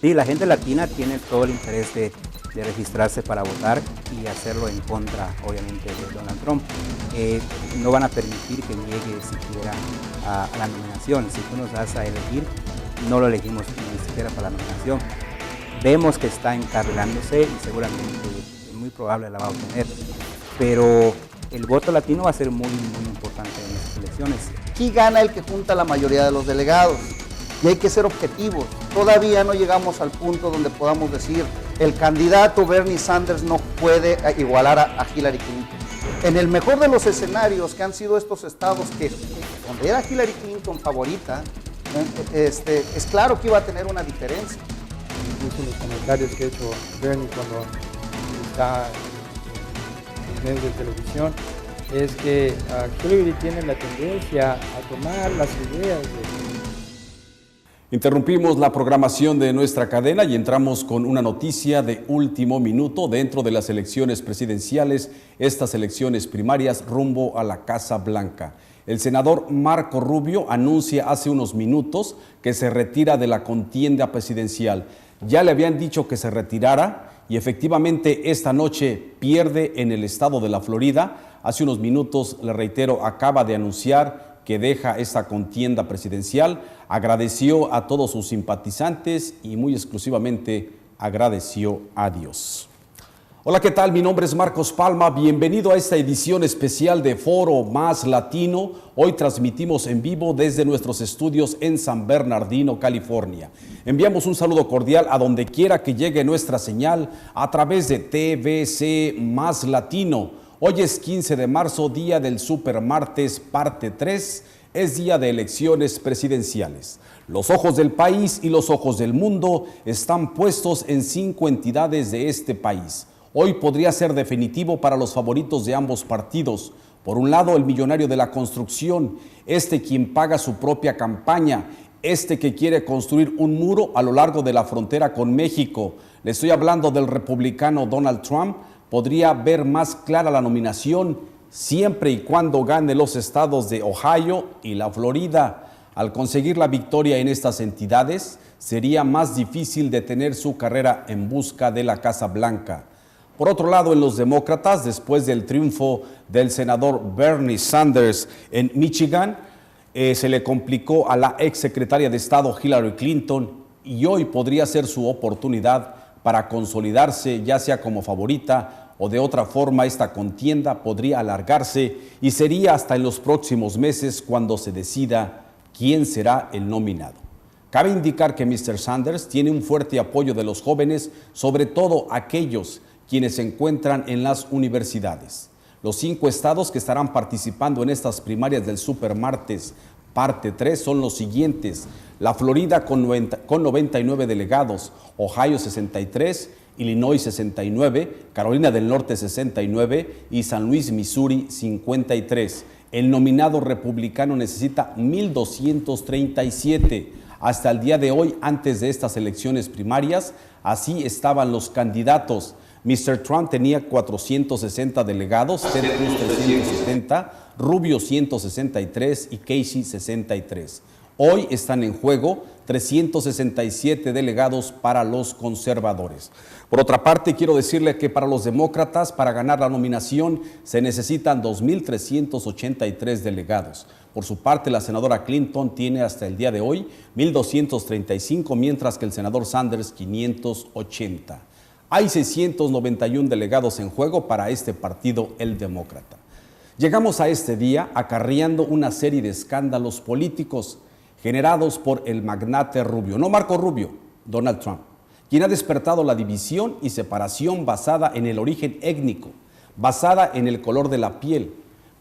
Sí, la gente latina tiene todo el interés de registrarse para votar y hacerlo en contra, obviamente, de Donald Trump. No van a permitir que llegue siquiera a la nominación. Si tú nos das a elegir, no lo elegimos ni siquiera para la nominación. Vemos que está encarrilándose y seguramente es muy probable la va a obtener. Pero el voto latino va a ser muy importante en estas elecciones. Aquí gana el que junta la mayoría de los delegados. Y hay que ser objetivos. Todavía no llegamos al punto donde podamos decir el candidato Bernie Sanders no puede igualar a Hillary Clinton. En el mejor de los escenarios que han sido estos estados donde era Hillary Clinton favorita, es claro que iba a tener una diferencia. Incluso los comentarios que ha hecho Bernie cuando está en medios de televisión es que Hillary tiene la tendencia a tomar las ideas de... Interrumpimos la programación de nuestra cadena y entramos con una noticia de último minuto dentro de las elecciones presidenciales, estas elecciones primarias rumbo a la Casa Blanca. El senador Marco Rubio anuncia hace unos minutos que se retira de la contienda presidencial. Ya le habían dicho que se retirara y efectivamente esta noche pierde en el estado de la Florida. Hace unos minutos, le reitero, acaba de anunciar que deja esta contienda presidencial, agradeció a todos sus simpatizantes y muy exclusivamente agradeció a Dios. Hola, ¿qué tal? Mi nombre es Marcos Palma, bienvenido a esta edición especial de Foro Más Latino. Hoy transmitimos en vivo desde nuestros estudios en San Bernardino, California. Enviamos un saludo cordial a donde quiera que llegue nuestra señal a través de TVC Más Latino. Hoy es 15 de marzo, día del Supermartes, parte 3, es día de elecciones presidenciales. Los ojos del país y los ojos del mundo están puestos en 5 entidades de este país. Hoy podría ser definitivo para los favoritos de ambos partidos. Por un lado, el millonario de la construcción, quien paga su propia campaña, que quiere construir un muro a lo largo de la frontera con México. Le estoy hablando del republicano Donald Trump. Podría ver más clara la nominación siempre y cuando gane los estados de Ohio y la Florida. Al conseguir la victoria en estas entidades, sería más difícil detener su carrera en busca de la Casa Blanca. Por otro lado, en los demócratas, después del triunfo del senador Bernie Sanders en Michigan, se le complicó a la exsecretaria de Estado Hillary Clinton y hoy podría ser su oportunidad para consolidarse, ya sea como favorita o de otra forma esta contienda podría alargarse y sería hasta en los próximos meses cuando se decida quién será el nominado. Cabe indicar que Mr. Sanders tiene un fuerte apoyo de los jóvenes, sobre todo aquellos quienes se encuentran en las universidades. Los 5 estados que estarán participando en estas primarias del Supermartes parte 3 son los siguientes: la Florida con 99 delegados, Ohio 63, Illinois 69, Carolina del Norte 69 y San Luis, Missouri 53. El nominado republicano necesita 1,237. Hasta el día de hoy, antes de estas elecciones primarias, así estaban los candidatos. Mr. Trump tenía 460 delegados, Ted Cruz 370, Rubio 163 y Casey 63. Hoy están en juego 367 delegados para los conservadores. Por otra parte, quiero decirle que para los demócratas, para ganar la nominación, se necesitan 2,383 delegados. Por su parte, la senadora Clinton tiene hasta el día de hoy 1,235, mientras que el senador Sanders 580. Hay 691 delegados en juego para este partido, el demócrata. Llegamos a este día acarreando una serie de escándalos políticos generados por el magnate Rubio, no Marco Rubio, Donald Trump, quien ha despertado la división y separación basada en el origen étnico, basada en el color de la piel,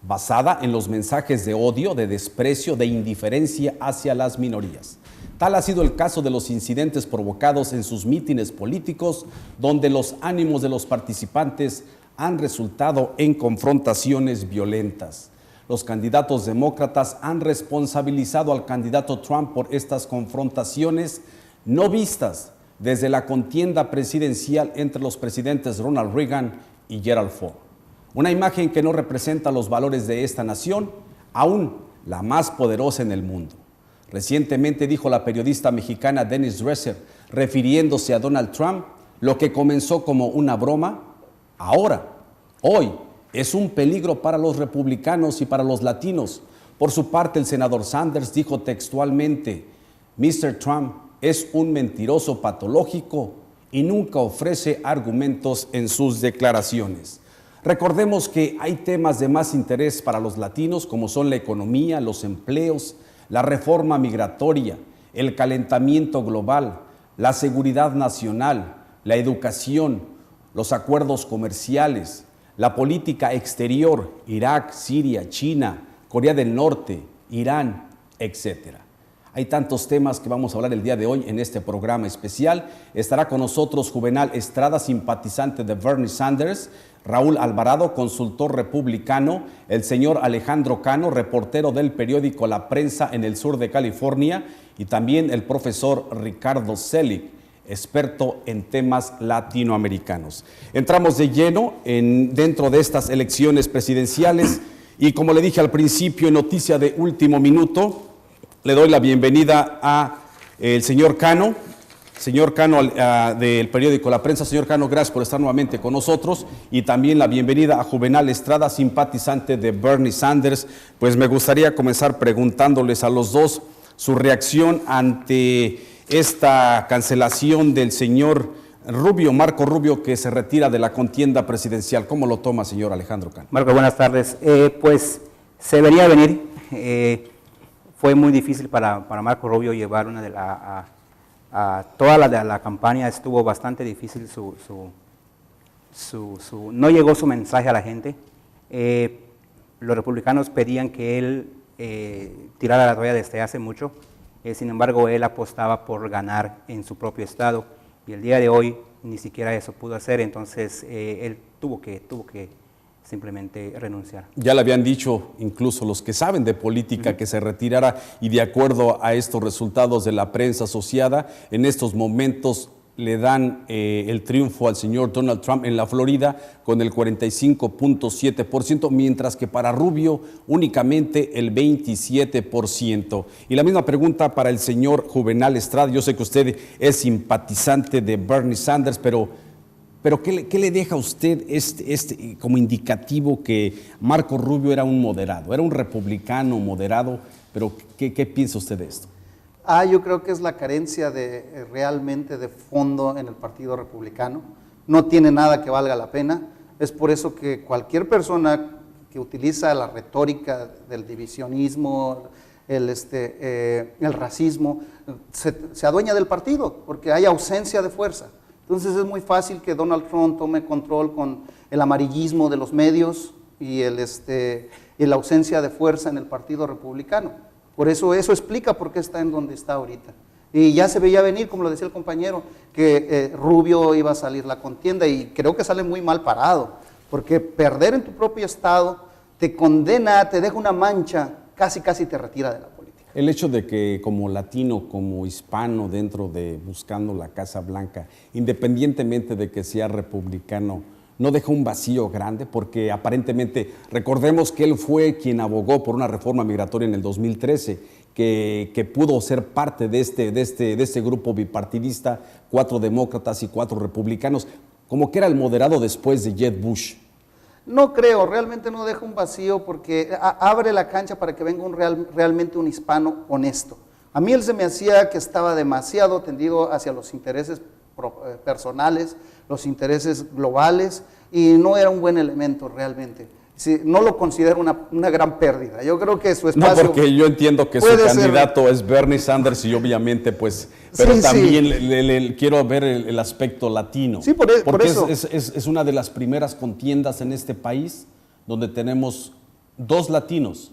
basada en los mensajes de odio, de desprecio, de indiferencia hacia las minorías. Tal ha sido el caso de los incidentes provocados en sus mítines políticos, donde los ánimos de los participantes han resultado en confrontaciones violentas. los candidatos demócratas han responsabilizado al candidato Trump por estas confrontaciones no vistas desde la contienda presidencial entre los presidentes Ronald Reagan y Gerald Ford. Una imagen que no representa los valores de esta nación, aún la más poderosa en el mundo. Recientemente dijo la periodista mexicana Denise Dresser, refiriéndose a Donald Trump, lo que comenzó como una broma, hoy, es un peligro para los republicanos y para los latinos. Por su parte, el senador Sanders dijo textualmente, Mr. Trump es un mentiroso patológico y nunca ofrece argumentos en sus declaraciones. Recordemos que hay temas de más interés para los latinos como son la economía, los empleos, la reforma migratoria, el calentamiento global, la seguridad nacional, la educación, los acuerdos comerciales, la política exterior, Irak, Siria, China, Corea del Norte, Irán, etc. Hay tantos temas que vamos a hablar el día de hoy en este programa especial. Estará con nosotros Juvenal Estrada, simpatizante de Bernie Sanders, Raúl Alvarado, consultor republicano, el señor Alejandro Cano, reportero del periódico La Prensa en el sur de California, y también el profesor Ricardo Selig, experto en temas latinoamericanos. Entramos de lleno dentro de estas elecciones presidenciales y como le dije al principio, noticia de último minuto, le doy la bienvenida a el señor Cano. Señor Cano del periódico La Prensa. Señor Cano, gracias por estar nuevamente con nosotros, y también la bienvenida a Juvenal Estrada, simpatizante de Bernie Sanders. Pues me gustaría comenzar preguntándoles a los dos su reacción ante esta cancelación del señor Rubio, Marco Rubio, que se retira de la contienda presidencial. ¿Cómo lo toma, señor Alejandro Cano? Marco, buenas tardes. Pues se venía a venir. Fue muy difícil para Marco Rubio llevar una de toda la campaña. Estuvo bastante difícil, no llegó su mensaje a la gente. Los republicanos pedían que él tirara la toalla desde hace mucho. Sin embargo, él apostaba por ganar en su propio estado, y el día de hoy ni siquiera eso pudo hacer. Entonces él tuvo que simplemente renunciar. Ya le habían dicho incluso los que saben de política que se retirara, y de acuerdo a estos resultados de la prensa asociada, en estos momentos le dan el triunfo al señor Donald Trump en la Florida con el 45.7%, mientras que para Rubio únicamente el 27%. Y la misma pregunta para el señor Juvenal Estrada. Yo sé que usted es simpatizante de Bernie Sanders, pero ¿qué le deja a usted como indicativo que Marco Rubio era un moderado, era un republicano moderado? Pero ¿qué piensa usted de esto? Yo creo que es la carencia realmente de fondo en el Partido Republicano. No tiene nada que valga la pena. Es por eso que cualquier persona que utiliza la retórica del divisionismo, el racismo, se adueña del partido, porque hay ausencia de fuerza. Entonces es muy fácil que Donald Trump tome control con el amarillismo de los medios y la ausencia de fuerza en el Partido Republicano. Por eso explica por qué está en donde está ahorita. Y ya se veía venir, como lo decía el compañero, que Rubio iba a salir la contienda, y creo que sale muy mal parado, porque perder en tu propio estado te condena, te deja una mancha, casi te retira de la política. El hecho de que como latino, como hispano dentro de buscando la Casa Blanca, independientemente de que sea republicano, ¿no deja un vacío grande? Porque aparentemente, recordemos que él fue quien abogó por una reforma migratoria en el 2013, que pudo ser parte de este grupo bipartidista, 4 demócratas y 4 republicanos, como que era el moderado después de Jeb Bush. No creo, realmente no deja un vacío, porque abre la cancha para que venga realmente un hispano honesto. A mí él se me hacía que estaba demasiado tendido hacia los intereses personales, los intereses globales, y no era un buen elemento realmente. Sí, no lo considero una gran pérdida. Yo creo que su espacio... No, porque yo entiendo que su candidato es Bernie Sanders, y obviamente pues, pero sí, también sí. Le quiero ver el aspecto latino. Sí, porque eso. Es una de las primeras contiendas en este país donde tenemos 2 latinos,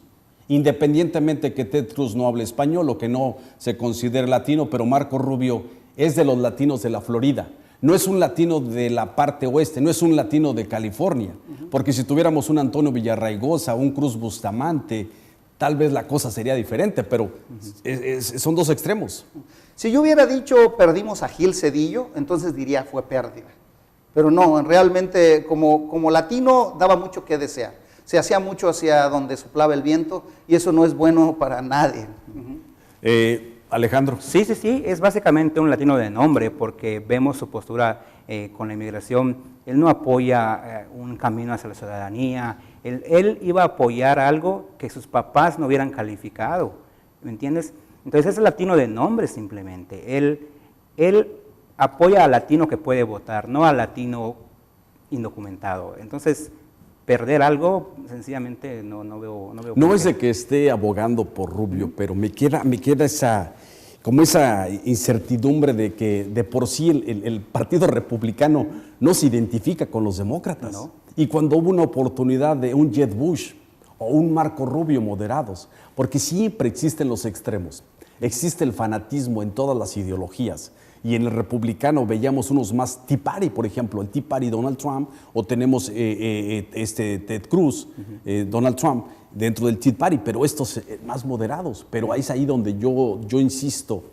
independientemente que Ted Cruz no hable español o que no se considere latino, pero Marco Rubio es de los latinos de la Florida. no es un latino de la parte oeste, no es un latino de California, porque si tuviéramos un Antonio Villarraigosa, un Cruz Bustamante, tal vez la cosa sería diferente, pero son dos extremos. Si yo hubiera dicho perdimos a Gil Cedillo, entonces diría fue pérdida. Pero no, realmente como latino daba mucho que desear. Se hacía mucho hacia donde soplaba el viento y eso no es bueno para nadie. Alejandro. Sí, es básicamente un latino de nombre porque vemos su postura con la inmigración. Él no apoya un camino hacia la ciudadanía, él iba a apoyar algo que sus papás no hubieran calificado, ¿me entiendes? Entonces es latino de nombre simplemente, él apoya al latino que puede votar, no al latino indocumentado. Entonces, perder algo, sencillamente no veo. No es de que esté abogando por Rubio, pero me queda esa incertidumbre de que de por sí el Partido Republicano no se identifica con los demócratas. No. Y cuando hubo una oportunidad de un Jeb Bush o un Marco Rubio moderados, porque siempre existen los extremos, existe el fanatismo en todas las ideologías. Y en el republicano veíamos unos más Tea Party, por ejemplo, el Tea Party Donald Trump, o tenemos Ted Cruz, Donald Trump, dentro del Tea Party, pero estos más moderados. Pero es ahí donde yo insisto,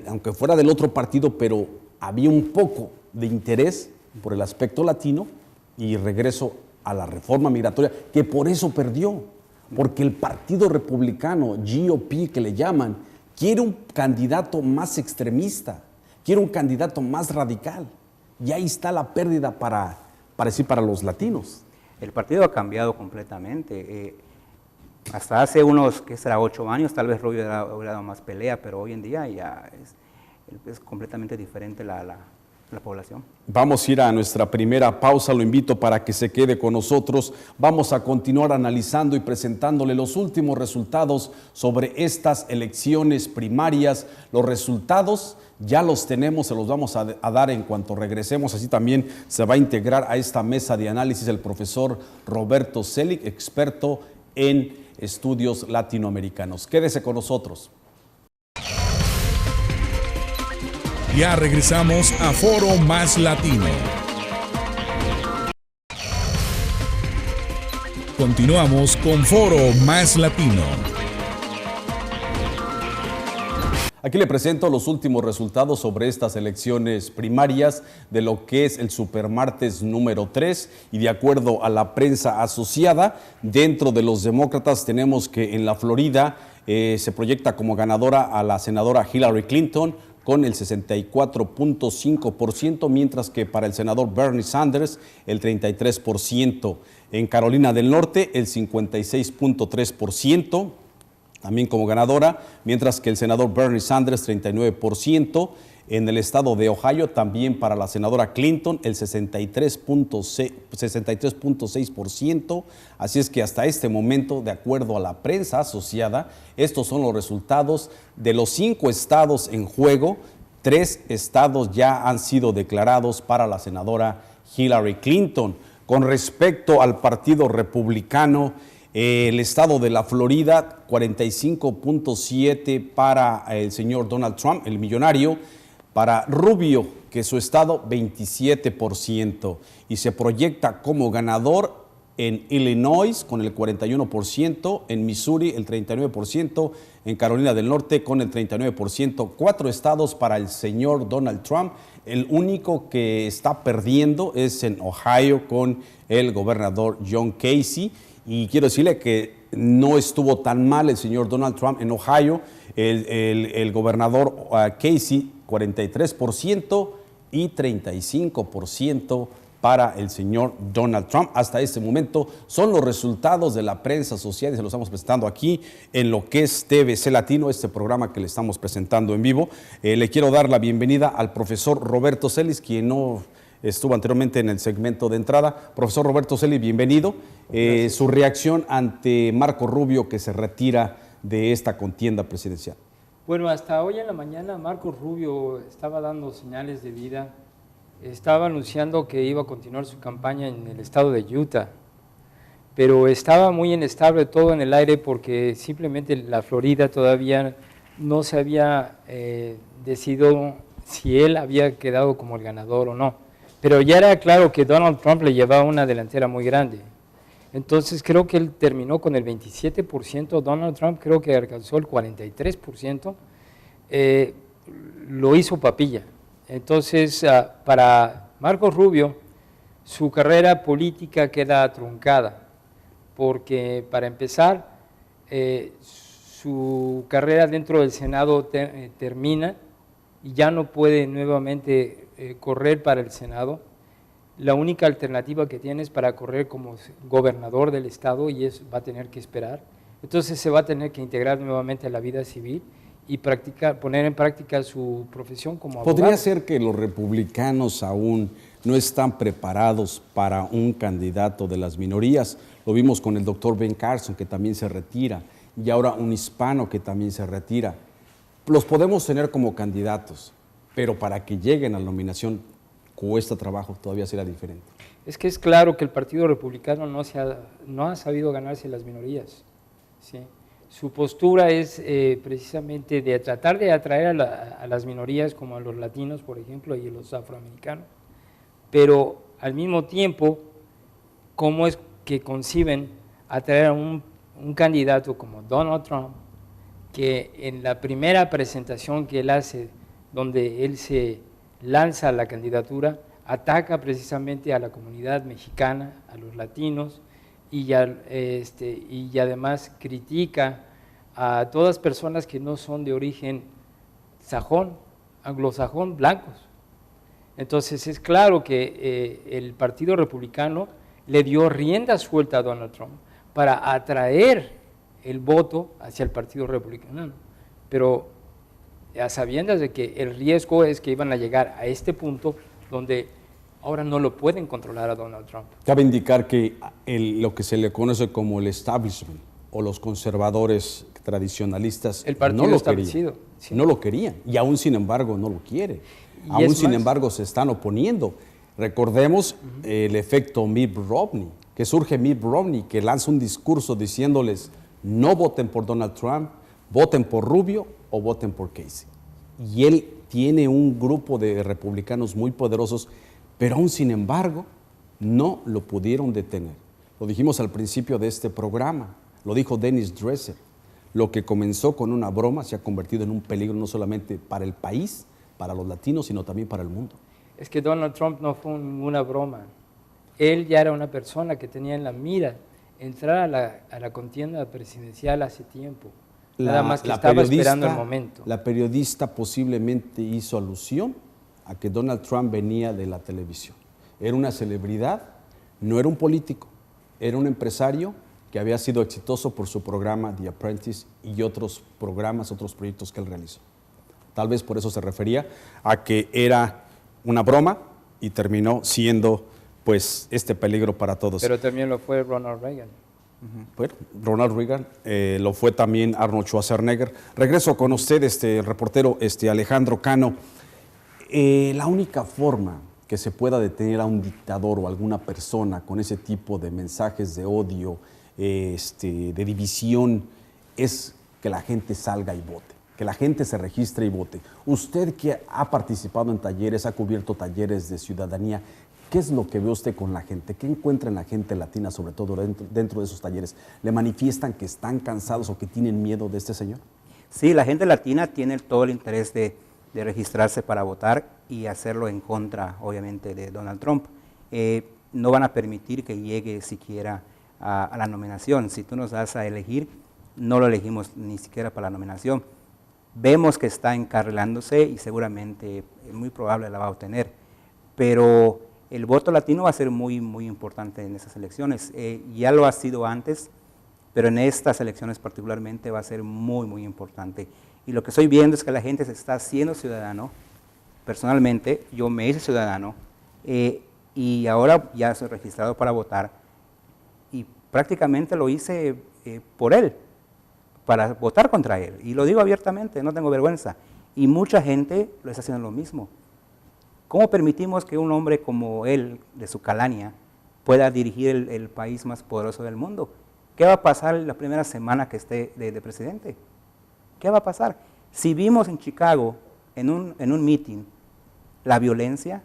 aunque fuera del otro partido, pero había un poco de interés por el aspecto latino, y regreso a la reforma migratoria, que por eso perdió, porque el Partido Republicano, GOP que le llaman, quiere un candidato más extremista, quiere un candidato más radical. Y ahí está la pérdida para los latinos. El partido ha cambiado completamente. Hasta hace unos, 8 años, tal vez Rubio hubiera dado más pelea, pero hoy en día ya es completamente diferente la población. Vamos a ir a nuestra primera pausa, lo invito para que se quede con nosotros. Vamos a continuar analizando y presentándole los últimos resultados sobre estas elecciones primarias. Los resultados ya los tenemos, se los vamos a dar en cuanto regresemos. Así también se va a integrar a esta mesa de análisis el profesor Roberto Selig, experto en estudios latinoamericanos. Quédese con nosotros. Ya regresamos a Foro Más Latino. Continuamos con Foro Más Latino. Aquí le presento los últimos resultados sobre estas elecciones primarias de lo que es el Supermartes número 3, y de acuerdo a la prensa asociada, dentro de los demócratas tenemos que en la Florida se proyecta como ganadora a la senadora Hillary Clinton con el 64.5%, mientras que para el senador Bernie Sanders el 33%. En Carolina del Norte el 56.3%. También como ganadora, mientras que el senador Bernie Sanders 39%. En el estado de Ohio, también para la senadora Clinton, el 63.6%. Así es que hasta este momento, de acuerdo a la prensa asociada, estos son los resultados de los 5 estados en juego. 3 estados ya han sido declarados para la senadora Hillary Clinton. Con respecto al Partido Republicano, el estado de la Florida, 45.7% para el señor Donald Trump, el millonario. Para Rubio, que es su estado, 27%. Y se proyecta como ganador en Illinois con el 41%, en Missouri el 39%, en Carolina del Norte con el 39%. 4 estados para el señor Donald Trump. El único que está perdiendo es en Ohio con el gobernador John Casey. Y quiero decirle que no estuvo tan mal el señor Donald Trump en Ohio. El gobernador Casey, 43% y 35% para el señor Donald Trump. Hasta este momento son los resultados de la prensa social y se los estamos presentando aquí en lo que es TVC Latino, este programa que le estamos presentando en vivo. Le quiero dar la bienvenida al profesor Roberto Selig, quien no estuvo anteriormente en el segmento de entrada. Profesor Roberto Selig, bienvenido. Su reacción ante Marco Rubio, que se retira de esta contienda presidencial. Bueno, hasta hoy en la mañana Marco Rubio estaba dando señales de vida, estaba anunciando que iba a continuar su campaña en el estado de Utah, pero estaba muy inestable todo en el aire porque simplemente la Florida todavía no se había decidido si él había quedado como el ganador o no. Pero ya era claro que Donald Trump le llevaba una delantera muy grande. Entonces creo que él terminó con el 27%, Donald Trump creo que alcanzó el 43%, lo hizo papilla. Entonces para Marco Rubio su carrera política queda truncada, porque para empezar su carrera dentro del Senado termina y ya no puede nuevamente correr para el Senado. La única alternativa que tiene es para correr como gobernador del estado y eso va a tener que esperar. Entonces se va a tener que integrar nuevamente a la vida civil y poner en práctica su profesión como abogado. ¿Podría ser que los republicanos aún no están preparados para un candidato de las minorías? Lo vimos con el doctor Ben Carson, que también se retira, y ahora un hispano que también se retira. Los podemos tener como candidatos, pero para que lleguen a la nominación cuesta trabajo, todavía será diferente. Es que es claro que el Partido Republicano no ha sabido ganarse las minorías, ¿sí? Su postura es precisamente de tratar de atraer a las minorías, como a los latinos, por ejemplo, y a los afroamericanos, pero al mismo tiempo, ¿cómo es que conciben atraer a un candidato como Donald Trump, que en la primera presentación que él hace, donde él se lanza la candidatura, ataca precisamente a la comunidad mexicana, a los latinos, y además critica a todas personas que no son de origen sajón, anglosajón, blancos? Entonces es claro que el Partido Republicano le dio rienda suelta a Donald Trump para atraer el voto hacia el Partido Republicano, pero a sabiendas de que el riesgo es que iban a llegar a este punto donde ahora no lo pueden controlar a Donald Trump. Cabe indicar que lo que se le conoce como el establishment o los conservadores tradicionalistas el partido no lo establecido, querían, sí. no lo querían y aún sin embargo no lo quiere, aún sin embargo se están oponiendo. Recordemos el efecto Mitt Romney, que surge Mitt Romney, que lanza un discurso diciéndoles no voten por Donald Trump, voten por Rubio o voten por Casey. Y él tiene un grupo de republicanos muy poderosos, pero aún sin embargo no lo pudieron detener. Lo dijimos al principio de este programa, lo dijo Dennis Dresser, lo que comenzó con una broma se ha convertido en un peligro no solamente para el país, para los latinos, sino también para el mundo. Es que Donald Trump no fue ninguna broma. Él ya era una persona que tenía en la mira entrar a la contienda presidencial hace tiempo. Nada más que estaba esperando el momento. La periodista posiblemente hizo alusión a que Donald Trump venía de la televisión. Era una celebridad, no era un político, era un empresario que había sido exitoso por su programa The Apprentice y otros programas, otros proyectos que él realizó. Tal vez por eso se refería a que era una broma y terminó siendo pues este peligro para todos. Pero también lo fue Ronald Reagan. Bueno, Ronald Reagan, lo fue también Arnold Schwarzenegger. Regreso con usted, el reportero Alejandro Cano. La única forma que se pueda detener a un dictador o alguna persona con ese tipo de mensajes de odio, de división, es que la gente salga y vote, que la gente se registre y vote. Usted que ha participado en talleres, ha cubierto talleres de ciudadanía, ¿qué es lo que ve usted con la gente? ¿Qué encuentra en la gente latina, sobre todo dentro de esos talleres? ¿Le manifiestan que están cansados o que tienen miedo de este señor? Sí, la gente latina tiene todo el interés de registrarse para votar y hacerlo en contra, obviamente, de Donald Trump. No van a permitir que llegue siquiera a la nominación. Si tú nos das a elegir, no lo elegimos ni siquiera para la nominación. Vemos que está encarrilándose y seguramente es muy probable la va a obtener, pero el voto latino va a ser muy, muy importante en esas elecciones. Ya lo ha sido antes, pero en estas elecciones particularmente va a ser muy, muy importante. Y lo que estoy viendo es que la gente se está haciendo ciudadano. Personalmente, yo me hice ciudadano y ahora ya soy registrado para votar. Y prácticamente lo hice por él, para votar contra él. Y lo digo abiertamente, no tengo vergüenza. Y mucha gente lo está haciendo lo mismo. ¿Cómo permitimos que un hombre como él, de su calaña, pueda dirigir el país más poderoso del mundo? ¿Qué va a pasar la primera semana que esté de presidente? ¿Qué va a pasar? Si vimos en Chicago, en un meeting, la violencia.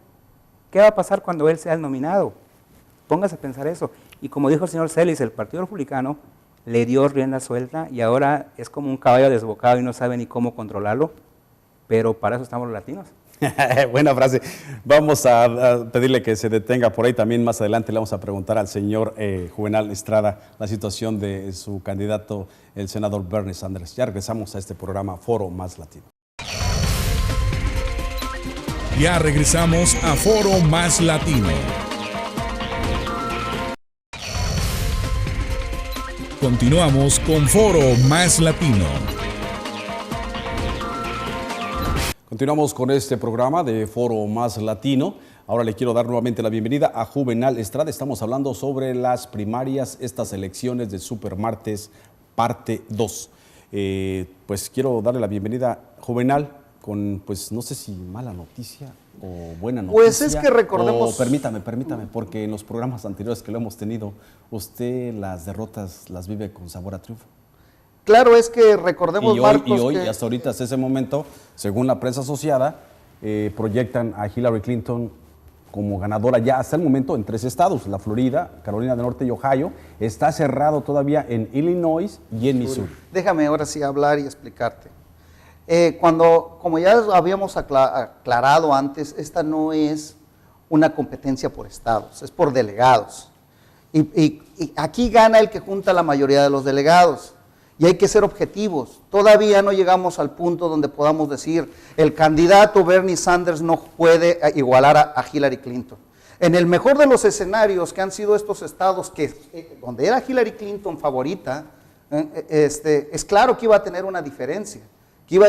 ¿Qué va a pasar cuando él sea el nominado? Póngase a pensar eso. Y como dijo el señor Celis, el Partido Republicano le dio rienda suelta y ahora es como un caballo desbocado y no sabe ni cómo controlarlo, pero para eso estamos los latinos. Buena frase. Vamos a pedirle que se detenga por ahí. También más adelante le vamos a preguntar al señor Juvenal Estrada la situación de su candidato, el senador Bernie Sanders. Ya regresamos a este programa Foro Más Latino. Ya regresamos a Foro Más Latino. Continuamos con Foro Más Latino. Continuamos con este programa de Foro Más Latino. Ahora le quiero dar nuevamente la bienvenida a Juvenal Estrada. Estamos hablando sobre las primarias, estas elecciones de Supermartes, parte 2. Pues quiero darle la bienvenida, Juvenal, con, pues no sé si mala noticia o buena noticia. Pues es que recordemos... Permítame, porque en los programas anteriores que lo hemos tenido, usted las derrotas las vive con sabor a triunfo. Claro, es que recordemos, Marcos, y hoy que... hasta ahorita, hasta ese momento, según la prensa asociada, proyectan a Hillary Clinton como ganadora ya hasta el momento en 3 estados, la Florida, Carolina del Norte y Ohio. Está cerrado todavía en Illinois y en Missouri. Déjame ahora sí hablar y explicarte. Como ya habíamos aclarado antes, esta no es una competencia por estados, es por delegados. Y aquí gana el que junta la mayoría de los delegados. Y hay que ser objetivos. Todavía no llegamos al punto donde podamos decir el candidato Bernie Sanders no puede igualar a Hillary Clinton. En el mejor de los escenarios que han sido estos estados donde era Hillary Clinton favorita, es claro que iba a tener una diferencia, que iba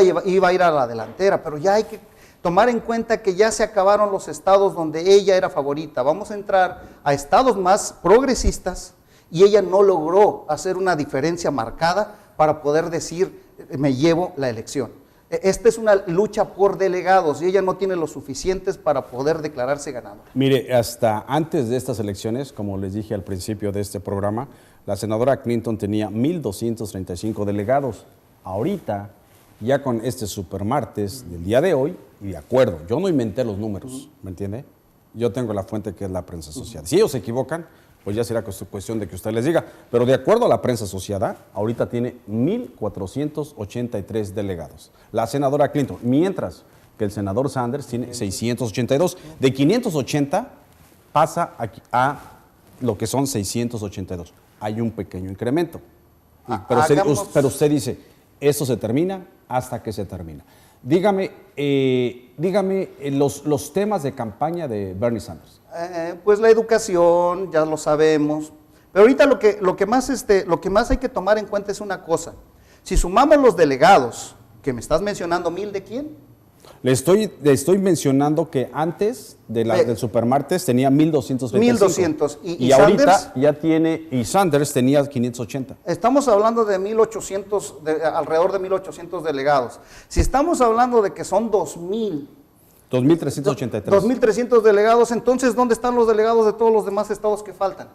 a ir a la delantera, pero ya hay que tomar en cuenta que ya se acabaron los estados donde ella era favorita. Vamos a entrar a estados más progresistas y ella no logró hacer una diferencia marcada para poder decir, me llevo la elección. Esta es una lucha por delegados y ella no tiene los suficientes para poder declararse ganadora. Mire, hasta antes de estas elecciones, como les dije al principio de este programa, la senadora Clinton tenía 1,235 delegados. Ahorita, ya con este supermartes del día de hoy, y de acuerdo, yo no inventé los números, ¿me entiende? Yo tengo la fuente que es la prensa asociada. Si ellos se equivocan, pues ya será cuestión de que usted les diga. Pero de acuerdo a la prensa asociada, ahorita tiene 1,483 delegados. La senadora Clinton, mientras que el senador Sanders tiene 682. De 580 pasa a lo que son 682. Hay un pequeño incremento. Pero usted dice, eso se termina hasta que se termina. Dígame los temas de campaña de Bernie Sanders. Pues la educación, ya lo sabemos, pero ahorita lo que más hay que tomar en cuenta es una cosa. Si sumamos los delegados, que me estás mencionando, ¿1,000 de quién? Le estoy mencionando que antes del supermartes tenía 1,225. 1,200. ¿Y ahorita Sanders? Ya tiene, y Sanders tenía 580. Estamos hablando de 1,800, alrededor de 1,800 delegados. Si estamos hablando de que son 2,383. 2,300 delegados, entonces, ¿dónde están los delegados de todos los demás estados que faltan?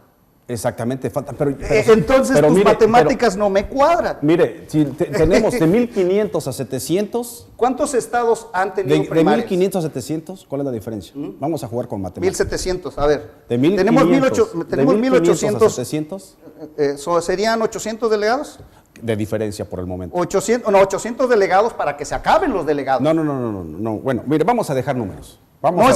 Exactamente, faltan. Entonces, tus matemáticas no me cuadran. Mire, si tenemos de 1,500 a 700. ¿Cuántos estados han tenido primarias? De 1,500 a 700, ¿cuál es la diferencia? Vamos a jugar con matemáticas. 1,700, a ver. Tenemos 1,800 a 700. ¿Serían 800 delegados? De diferencia por el momento. 800 delegados para que se acaben los delegados. No. Bueno, mire, vamos a dejar números.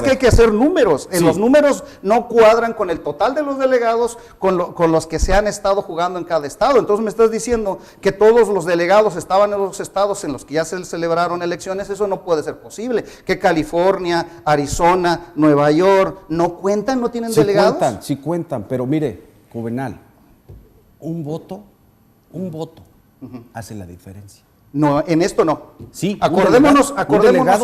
Que hay que hacer números. Sí. Los números no cuadran con el total de los delegados, con los que se han estado jugando en cada estado. Entonces me estás diciendo que todos los delegados estaban en los estados en los que ya se celebraron elecciones. Eso no puede ser posible. Que California, Arizona, Nueva York no cuentan, no tienen delegados. Sí cuentan, pero mire, Juvenal, un voto hace la diferencia. No, en esto no. Sí, acordémonos.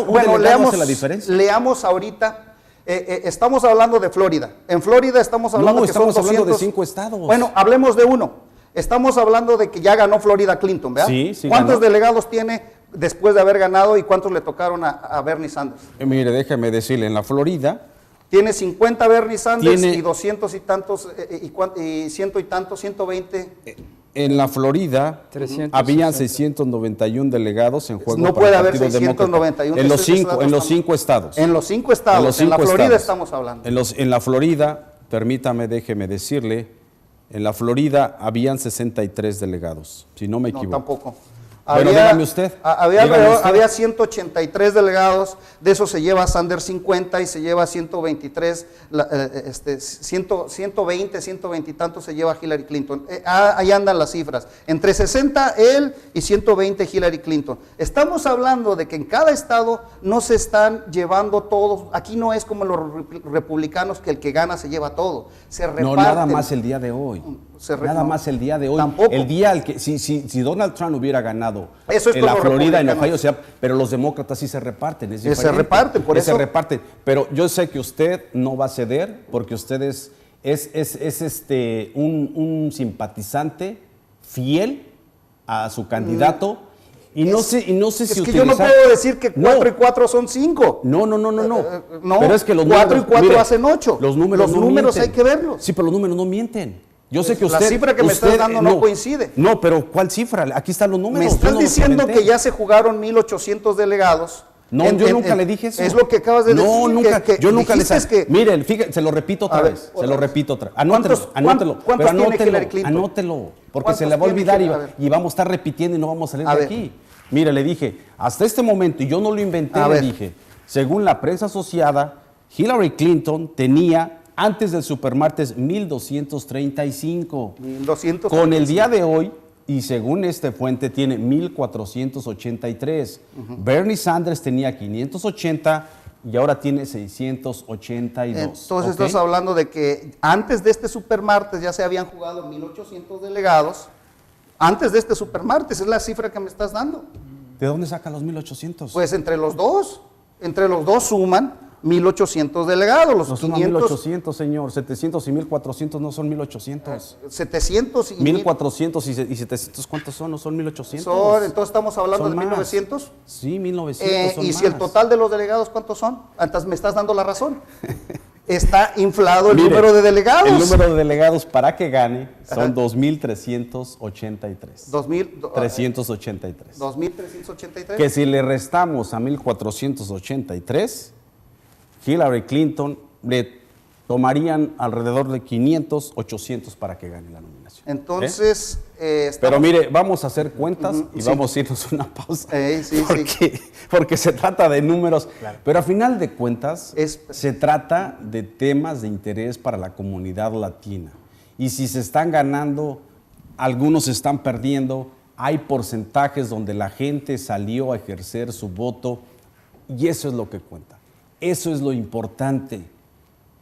Bueno, leamos ahorita. Estamos hablando de Florida. En Florida estamos hablando que son 200. Estamos hablando de 5 estados. Bueno, hablemos de uno. Estamos hablando de que ya ganó Florida Clinton, ¿verdad? Sí. ¿Cuántos delegados tiene después de haber ganado y cuántos le tocaron a Bernie Sanders? Mire, déjeme decirle, en la Florida tiene 50 Bernie Sanders y 200 y tantos, y ciento y tantos, 120. En la Florida 360. habían 691 delegados en juego. No para puede el haber Partido Demócrata. 691. En los Ese cinco, dato en los estamos- 5 estados. En los 5 estados, los en la 5 Florida estados. estamos hablando. En la Florida, permítame, déjeme decirle, en la Florida habían 63 delegados, si no me No, equivoco. tampoco. Pero dígame usted, Había, dígame alrededor- usted. había 183 delegados, de eso se lleva Sanders 50 y se lleva 123, 120, 120 y tanto se lleva Hillary Clinton. Ahí andan las cifras, entre 60 él y 120 Hillary Clinton. Estamos hablando de que en cada estado no se están llevando todos, aquí no es como los republicanos que el que gana se lleva todo, se reparten. No, nada más el día de hoy. Nada no, más el día de hoy. tampoco. El día al que, si Donald Trump hubiera ganado Eso es en con la los Florida, en republicanos. Ohio, pero los demócratas sí se reparten. Es Se diferente. reparten, por eso. Se reparten. Pero yo sé que usted no va a ceder porque usted es un simpatizante fiel a su candidato. Y no sé Es si que yo no utilizar- puedo decir que No. 4 y 4 son 5. No. No, Pero es que los 4 y números, 4 mire, hacen 8. Los números, Los no números mienten. hay que verlos. Sí, pero los números no mienten. Yo sé que La usted. cifra que me estás dando no coincide. No, pero ¿cuál cifra? Aquí están los números. Me yo estás no los diciendo inventé. que ya se jugaron 1800 delegados. No, yo nunca le dije eso. Es lo que acabas de decir. No, nunca. Yo nunca le dijiste dije. Miren, fíjate, se lo repito otra A ver, vez. otra Se lo vez. repito otra vez. Anótelo, ¿Cuántos- anótelo. cuántos Pero tiene anótelo, Hillary Clinton? anótelo. Porque ¿Cuántos se le va a tiene olvidar Hillary? A ver. y vamos a estar repitiendo y no vamos a salir A de ver. aquí. Mire, le dije, hasta este momento, y yo no lo inventé, A le ver. dije, según la prensa asociada, Hillary Clinton tenía, antes del supermartes, 1,235. 1200. Con el día de hoy, y según esta fuente, tiene 1,483. Bernie Sanders tenía 580 y ahora tiene 682. Entonces ¿ok? estás hablando de que antes de este supermartes ya se habían jugado 1800 delegados. Antes de este supermartes, es la cifra que me estás dando. ¿De dónde sacan los 1,800? Pues entre los dos suman 1800 delegados, los no suman 500, 1,800, señor. 700 y 1,400 no son 1,800. 700 y 1,400 y 700, ¿cuántos son? No son 1,800. entonces estamos hablando Son de más. 1900. Sí, 1,900 son Y si el más. total de los delegados, ¿cuántos son? Entonces me estás dando la razón. Está inflado el Mire, número de delegados. El número de delegados para que gane son Ajá. 2,383. 383. 2383. Que si le restamos a 1,483, Hillary Clinton le tomarían alrededor de 500, 800 para que gane la nominación. Entonces, Pero estamos- mire, vamos a hacer cuentas y sí. vamos a irnos a una pausa. Sí. Porque se trata de números. Pero a final de cuentas, Es- se trata de temas de interés para la comunidad latina. Y si se están ganando, algunos se están perdiendo, hay porcentajes donde la gente salió a ejercer su voto y eso es lo que cuenta. Eso es lo importante.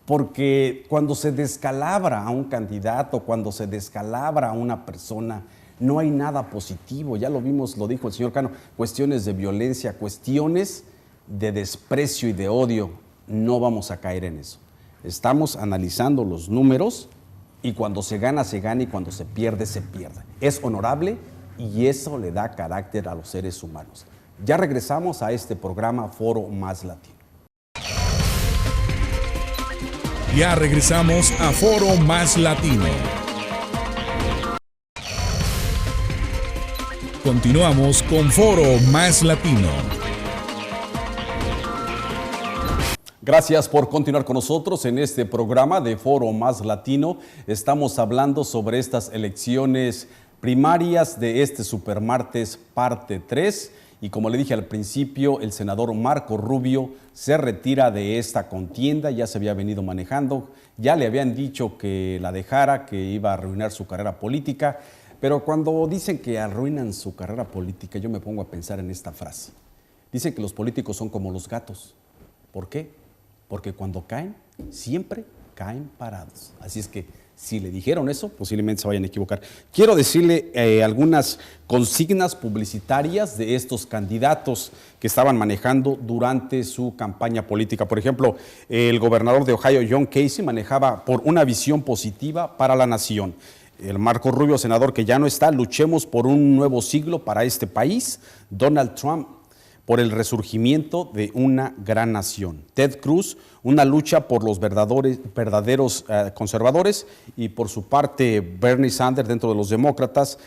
Porque cuando se descalabra a un candidato, cuando se descalabra a una persona, no hay nada positivo. Ya lo vimos, lo dijo el señor Cano, cuestiones de violencia, cuestiones de desprecio y de odio. No vamos a caer en eso. Estamos analizando los números y cuando se gana y cuando se pierde, se pierde. Es honorable y eso le da carácter a los seres humanos. Ya regresamos a este programa Foro Más Latino. Ya regresamos a Foro Más Latino. Continuamos con Foro Más Latino. Gracias por continuar con nosotros en este programa de Foro Más Latino. Estamos hablando sobre estas elecciones primarias de este supermartes parte 3. Y como le dije al principio, el senador Marco Rubio se retira de esta contienda, ya se había venido manejando, ya le habían dicho que la dejara, que iba a arruinar su carrera política, pero cuando dicen que arruinan su carrera política, yo me pongo a pensar en esta frase. Dicen que los políticos son como los gatos. ¿Por qué? Porque cuando caen, siempre caen parados. Así es que si le dijeron eso, posiblemente se vayan a equivocar. Quiero decirle algunas consignas publicitarias de estos candidatos que estaban manejando durante su campaña política. Por ejemplo, el gobernador de Ohio, John Casey, manejaba por una visión positiva para la nación. El Marco Rubio, senador que ya no está, luchemos por un nuevo siglo para este país. Donald Trump por el resurgimiento de una gran nación. Ted Cruz, una lucha por los verdaderos conservadores, y por su parte Bernie Sanders, dentro de los demócratas,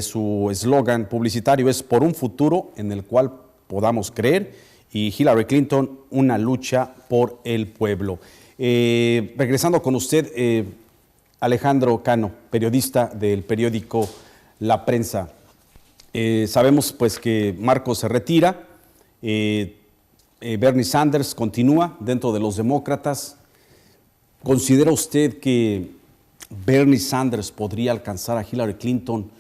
su eslogan publicitario es por un futuro en el cual podamos creer, y Hillary Clinton, una lucha por el pueblo. Regresando con usted, Alejandro Cano, periodista del periódico La Prensa. Sabemos pues que Marcos se retira, Bernie Sanders continúa dentro de los demócratas. ¿Considera usted que Bernie Sanders podría alcanzar a Hillary Clinton,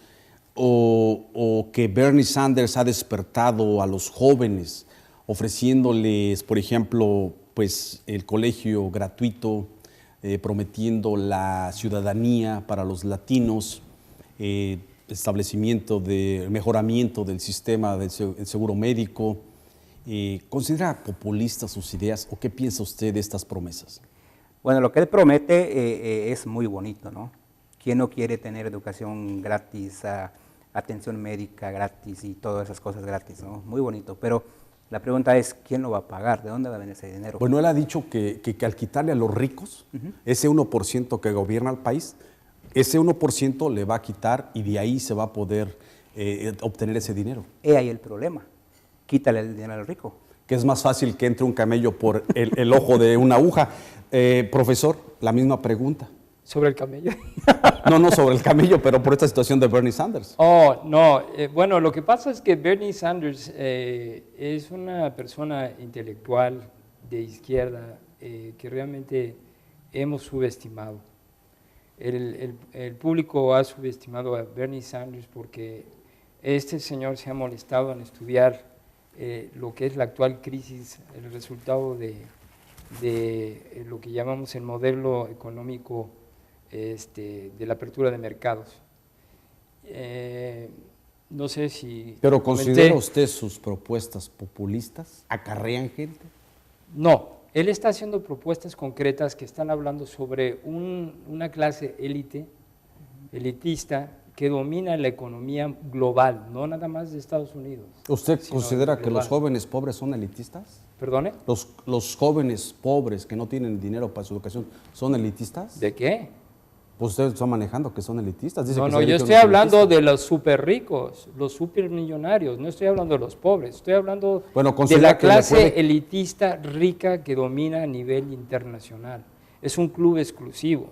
o que Bernie Sanders ha despertado a los jóvenes ofreciéndoles, por ejemplo, pues el colegio gratuito, prometiendo la ciudadanía para los latinos, establecimiento de mejoramiento del sistema del seguro médico? ¿Considera populistas sus ideas, o qué piensa usted de estas promesas? Bueno, lo que él promete es muy bonito, ¿no? ¿Quién no quiere tener educación gratis, atención médica gratis y todas esas cosas gratis, ¿no? Muy bonito, pero la pregunta es, ¿quién lo va a pagar? ¿De dónde va a venir ese dinero? Bueno, él ha dicho que al quitarle a los ricos, ese 1% que gobierna el país, ese 1% le va a quitar, y de ahí se va a poder obtener ese dinero. He ahí el problema. Quítale el dinero al rico. Que es más fácil que entre un camello por el ojo de una aguja. Profesor, la misma pregunta. ¿Sobre el camello? No sobre el camello, pero por esta situación de Bernie Sanders. Oh, no. Bueno, lo que pasa es que Bernie Sanders es una persona intelectual de izquierda que realmente hemos subestimado. El público ha subestimado a Bernie Sanders porque este señor se ha molestado en estudiar lo que es la actual crisis, el resultado de lo que llamamos el modelo económico de la apertura de mercados. No sé si... ¿Pero considera usted sus propuestas populistas? ¿Acarrean gente? No, él está haciendo propuestas concretas que están hablando sobre una clase elitista, que domina la economía global, no nada más de Estados Unidos. ¿Usted considera que los jóvenes pobres son elitistas? ¿Perdone? ¿Los jóvenes pobres que no tienen dinero para su educación son elitistas? ¿De qué? Pues usted está manejando que son elitistas. Dice No, yo estoy hablando de los súper ricos, los súper millonarios, no estoy hablando de los pobres, estoy hablando de la clase elitista rica que domina a nivel internacional. Es un club exclusivo,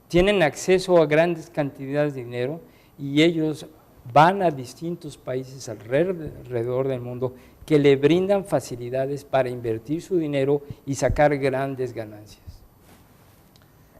tienen acceso a grandes cantidades de dinero, y ellos van a distintos países alrededor del mundo que le brindan facilidades para invertir su dinero y sacar grandes ganancias.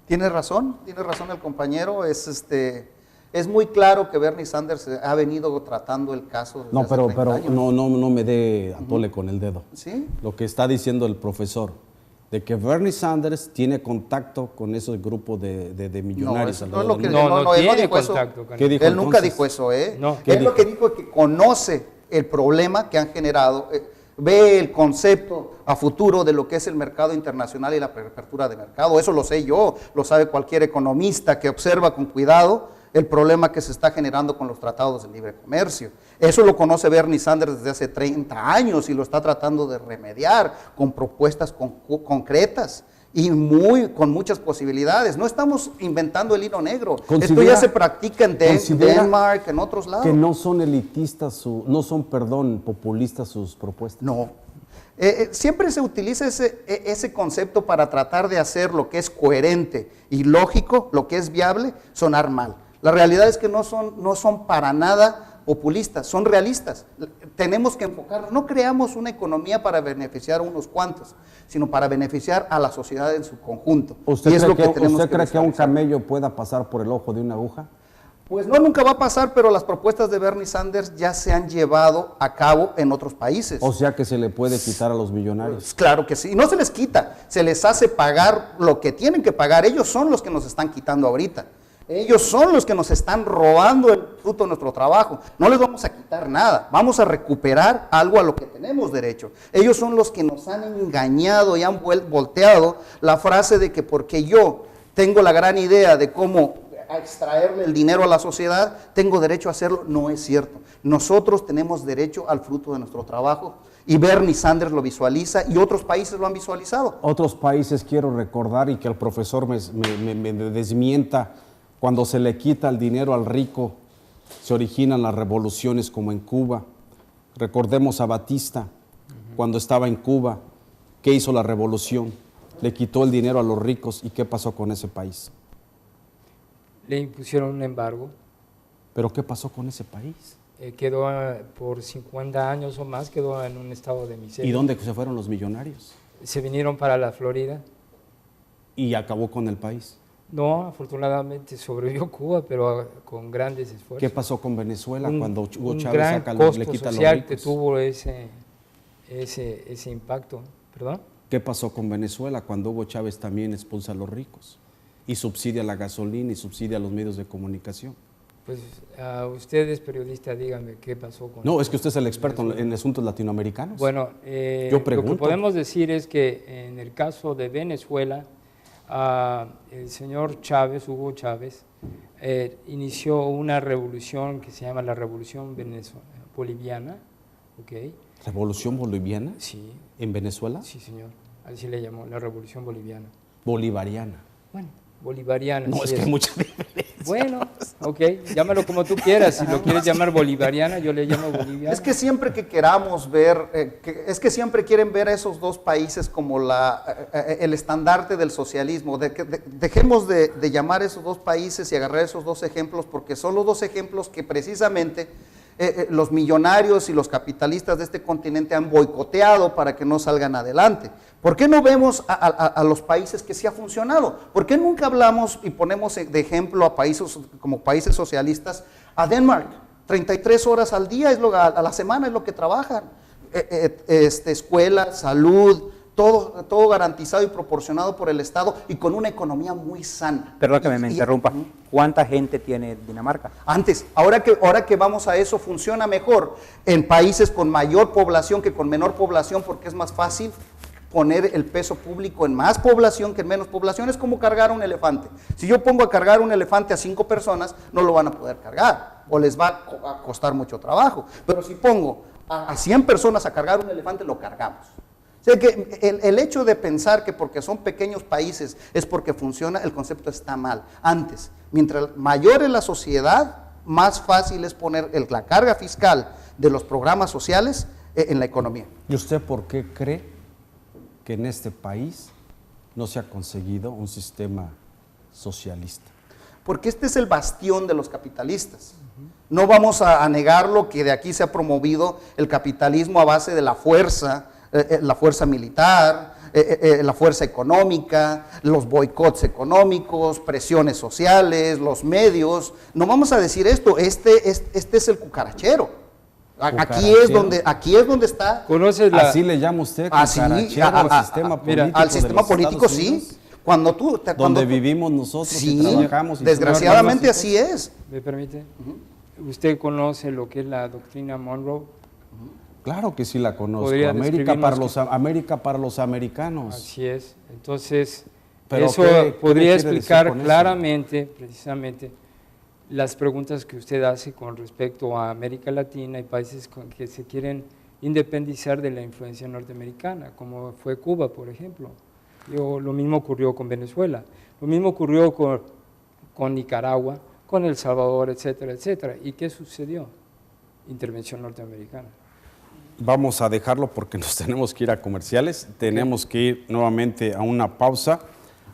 Tiene razón el compañero. Es muy claro que Bernie Sanders ha venido tratando el caso desde hace 30 años. No me dé atole con el dedo. ¿Sí? Lo que está diciendo el profesor, de que Bernie Sanders tiene contacto con esos grupos de millonarios. No, no, no tiene contacto con él. Él nunca dijo eso, No. Él lo que dijo es que conoce el problema que han generado, ve el concepto a futuro de lo que es el mercado internacional y la apertura de mercado. Eso lo sé yo, lo sabe cualquier economista que observa con cuidado el problema que se está generando con los tratados de libre comercio. Eso lo conoce Bernie Sanders desde hace 30 años y lo está tratando de remediar con propuestas concretas y con muchas posibilidades. No estamos inventando el hilo negro. Esto ya se practica en Denmark, en otros lados. Que no son elitistas, populistas sus propuestas. No. Siempre se utiliza ese concepto para tratar de hacer lo que es coherente y lógico, lo que es viable, sonar mal. La realidad es que no son para nada populistas, son realistas. Tenemos que enfocar, no creamos una economía para beneficiar a unos cuantos, sino para beneficiar a la sociedad en su conjunto. ¿Usted cree que un camello pueda pasar por el ojo de una aguja? Pues no, nunca va a pasar, pero las propuestas de Bernie Sanders ya se han llevado a cabo en otros países. O sea que se le puede quitar a los millonarios. Pues claro que sí, y no se les quita, se les hace pagar lo que tienen que pagar. Ellos son los que nos están quitando ahorita. Ellos son los que nos están robando el fruto de nuestro trabajo. No les vamos a quitar nada, vamos a recuperar algo a lo que tenemos derecho. Ellos son los que nos han engañado y han volteado la frase de que porque yo tengo la gran idea de cómo a extraerle el dinero a la sociedad, tengo derecho a hacerlo. No es cierto. Nosotros tenemos derecho al fruto de nuestro trabajo y Bernie Sanders lo visualiza y otros países lo han visualizado. Otros países, quiero recordar, y que el profesor me desmienta, cuando se le quita el dinero al rico, se originan las revoluciones como en Cuba. Recordemos a Batista, cuando estaba en Cuba, ¿qué hizo la revolución? Le quitó el dinero a los ricos, ¿y qué pasó con ese país? Le impusieron un embargo. ¿Pero qué pasó con ese país? Quedó por 50 años o más, quedó en un estado de miseria. ¿Y dónde se fueron los millonarios? Se vinieron para la Florida. Y acabó con el país. No, afortunadamente sobrevivió Cuba, pero con grandes esfuerzos. ¿Qué pasó con Venezuela cuando Hugo Chávez gran saca, costo le quita a los social ricos? que tuvo ese impacto. ¿Perdón? ¿Qué pasó con Venezuela cuando Hugo Chávez también expulsa a los ricos y subsidia la gasolina y subsidia los medios de comunicación? Pues usted es periodista, dígame qué pasó con... No, es que usted es el experto en asuntos latinoamericanos. Bueno, yo pregunto. Lo que podemos decir es que en el caso de Venezuela, el señor Chávez, Hugo Chávez, inició una revolución que se llama la Revolución Boliviana. ¿Okay? ¿Revolución boliviana? Sí. ¿En Venezuela? Sí, señor. Así le llamó, la Revolución Boliviana. Bolivariana. Bueno, bolivariana. No, sí es que hay mucha diferencia. Bueno, ok, llámalo como tú quieras. Si lo quieres llamar bolivariana, yo le llamo boliviana. Es que siempre que queramos ver, es que siempre quieren ver a esos dos países como el estandarte del socialismo. Dejemos de llamar a esos dos países y agarrar esos dos ejemplos, porque son los dos ejemplos que precisamente los millonarios y los capitalistas de este continente han boicoteado para que no salgan adelante. ¿Por qué no vemos a los países que sí ha funcionado? ¿Por qué nunca hablamos y ponemos de ejemplo a países como países socialistas? A Denmark, 33 horas al día, a la semana es lo que trabajan. Escuela, salud, todo garantizado y proporcionado por el Estado y con una economía muy sana. Perdón que me interrumpa. ¿Cuánta gente tiene Dinamarca? Antes, ahora que vamos a eso, funciona mejor en países con mayor población que con menor población, porque es más fácil poner el peso público en más población que en menos población. Es como cargar un elefante. Si yo pongo a cargar un elefante a 5 personas, no lo van a poder cargar o les va a costar mucho trabajo. Pero si pongo a 100 personas a cargar un elefante, lo cargamos. O sea que el hecho de pensar que porque son pequeños países es porque funciona, el concepto está mal. Antes, mientras mayor es la sociedad, más fácil es poner la carga fiscal de los programas sociales en la economía. ¿Y usted por qué cree que en este país no se ha conseguido un sistema socialista? Porque este es el bastión de los capitalistas. No vamos a negarlo, que de aquí se ha promovido el capitalismo a base de la fuerza militar, la fuerza económica, los boicots económicos, presiones sociales, los medios. No vamos a decir esto, este es el cucarachero. Aquí es donde está. ¿Conoces así le llama usted al sistema político? Al sistema político, sí. Donde vivimos nosotros, sí, y trabajamos. Desgraciadamente así es. ¿Me permite? ¿Usted conoce lo que es la doctrina Monroe? Claro que sí la conozco. América para los americanos. Así es. Entonces, ¿pero eso podría explicar claramente, precisamente, las preguntas que usted hace con respecto a América Latina y países que se quieren independizar de la influencia norteamericana, como fue Cuba, por ejemplo. Lo mismo ocurrió con Venezuela, lo mismo ocurrió con Nicaragua, con El Salvador, etcétera, etcétera. ¿Y qué sucedió? Intervención norteamericana. Vamos a dejarlo porque nos tenemos que ir a comerciales, tenemos que ir nuevamente a una pausa.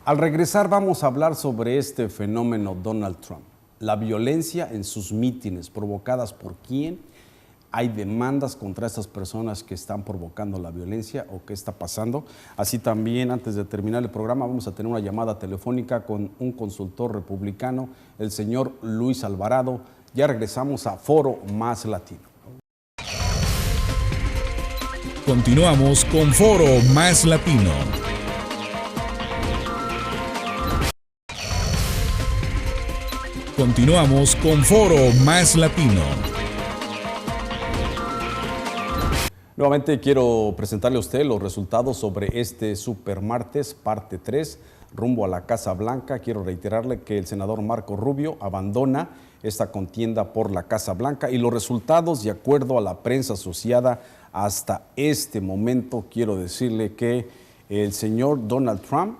Al regresar vamos a hablar sobre este fenómeno Donald Trump, la violencia en sus mítines, provocadas por quién, hay demandas contra estas personas que están provocando la violencia o qué está pasando. Así también, antes de terminar el programa, vamos a tener una llamada telefónica con un consultor republicano, el señor Luis Alvarado. Ya regresamos a Foro Más Latino. Continuamos con Foro Más Latino. Continuamos con Foro Más Latino. Nuevamente quiero presentarle a usted los resultados sobre este Supermartes, parte 3. rumbo a la Casa Blanca. Quiero reiterarle que el senador Marco Rubio abandona esta contienda por la Casa Blanca y los resultados, de acuerdo a la prensa asociada hasta este momento, quiero decirle que el señor Donald Trump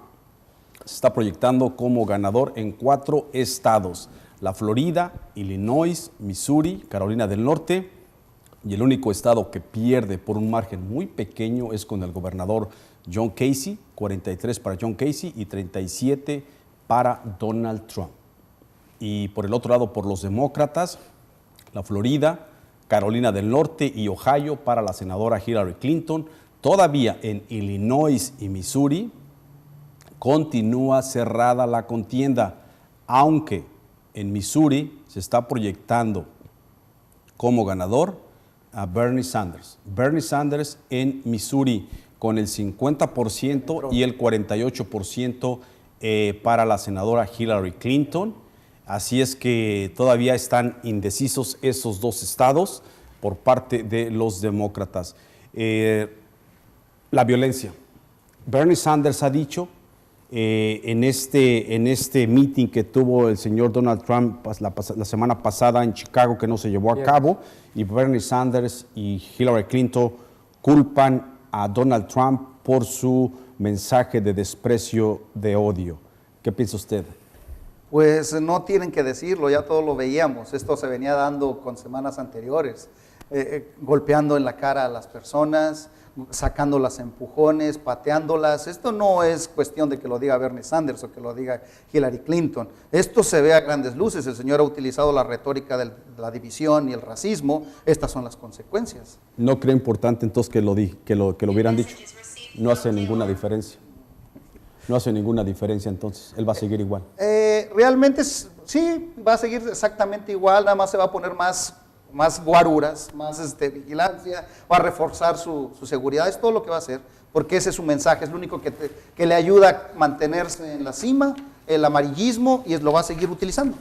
se está proyectando como ganador en 4 estados: la Florida, Illinois, Missouri, Carolina del Norte, y el único estado que pierde por un margen muy pequeño es con el gobernador John Casey, 43 para John Casey y 37 para Donald Trump. Y por el otro lado, por los demócratas, la Florida, Carolina del Norte y Ohio para la senadora Hillary Clinton. Todavía en Illinois y Missouri continúa cerrada la contienda, aunque en Missouri se está proyectando como ganador a Bernie Sanders. Bernie Sanders en Missouri con el 50% y el 48% para la senadora Hillary Clinton. Así es que todavía están indecisos esos 2 estados por parte de los demócratas. La violencia. Bernie Sanders ha dicho en este meeting que tuvo el señor Donald Trump la semana pasada en Chicago, que no se llevó a cabo, y Bernie Sanders y Hillary Clinton culpan a Donald Trump por su mensaje de desprecio, de odio. ¿Qué piensa usted? Pues no tienen que decirlo, ya todos lo veíamos. Esto se venía dando con semanas anteriores, golpeando en la cara a las personas, sacándolas a empujones, pateándolas. Esto no es cuestión de que lo diga Bernie Sanders o que lo diga Hillary Clinton. Esto se ve a grandes luces. El señor ha utilizado la retórica de la división y el racismo. Estas son las consecuencias. ¿No cree importante entonces que lo hubieran dicho? No hace ninguna diferencia. No hace ninguna diferencia entonces. Él va a seguir igual. Realmente sí, va a seguir exactamente igual. Nada más se va a poner más guaruras, más vigilancia, va a reforzar su seguridad. Es todo lo que va a hacer, porque ese es su mensaje, es lo único que le ayuda a mantenerse en la cima, el amarillismo, y lo va a seguir utilizando.